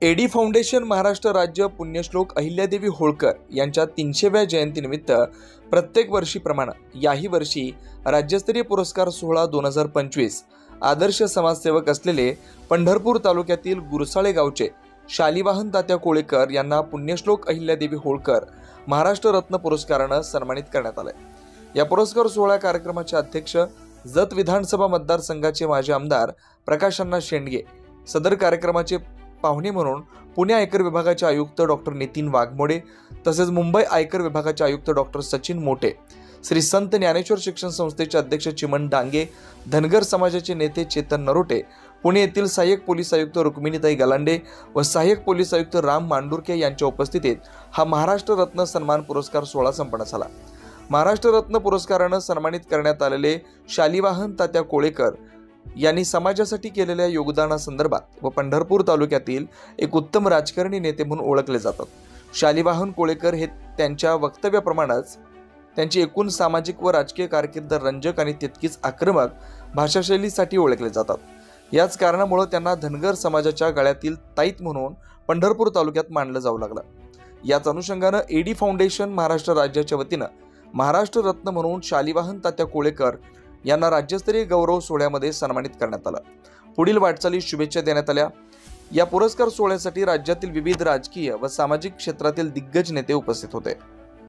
Eddy foundation Maharashtra राज्य पुण्यश्लोक अहिल्यादेवी होळकर यांच्या 300व्या जयंतीनिमित्त प्रत्येक वर्षीप्रमाणे याही वर्षी राज्यस्तरीय पुरस्कार सोहळा 2025 आदर्श समाजसेवक असलेले पंढरपूर तालुक्यातील गुरसाळे गावचे शालिवाहन तात्या कोळेकर यांना पुण्यश्लोक अहिल्यादेवी होळकर महाराष्ट्र रत्न पुरस्काराने सन्मानित करण्यात आले। या पुरस्कार सोहळा कार्यक्रमाचे अध्यक्ष जत विधानसभा मतदारसंघाचे माजी आमदार प्रकाश अण्णा शेंडगे, सदर कार्यक्रमाचे पाहुणे म्हणून पुणे आयकर विभागाचे आयुक्त डॉक्टर नितीन वाघमोडे तसेच मुंबई आयकर विभागाचे आयुक्त डॉक्टर सचिन मोटे, श्री संत ज्ञानेश्वर शिक्षण संस्थेचे अध्यक्ष चिमण डांगे, धनगर समाजाचे नेते चेतन नरोटे, पुणे येथील सहाय्यक पोलीस आयुक्त रुक्मिणीताई गलांडे व सहाय्यक पोलीस आयुक्त राम मांडुरके यांच्या उपस्थितीत हा महाराष्ट्र रत्न सन्मान पुरस्कार सोहळा संपन्न झाला। महाराष्ट्र रत्न पुरस्काराने सन्मानित करण्यात आलेले शालिवाहन तात्या कोळेकर यांनी समाजासाठी केलेल्या योगदानासंदर्भात व पंढरपूर तालुक्यातील एक उत्तम राजकारणी नेते म्हणून ओळखले जातात। शालिवाहन कोळेकर हे त्यांच्या वक्तव्याप्रमाणेच त्यांची एकूण सामाजिक व राजकीय कारकीर्द रंजक आणि तितकीच आक्रमक भाषाशैलीसाठी ओळखले जातात। याच कारणामुळे त्यांना धनगर समाजाच्या गळ्यातील ताईत म्हणून पंढरपूर तालुक्यात मानलं जाऊ लागलं। याच अनुषंगाने एडी फाउंडेशन महाराष्ट्र राज्याच्या वतीने महाराष्ट्र रत्न म्हणून शालिवाहन तात्या कोळेकर यांना राज्यस्तरीय गौरव सोहळ्यामध्ये सन्मानित करण्यात आलं। पुढील वाटचालीस शुभेच्छा देण्यात आल्या। या पुरस्कार सोहळ्यासाठी राज्यातील विविध राजकीय व सामाजिक क्षेत्रातील दिग्गज नेते उपस्थित होते।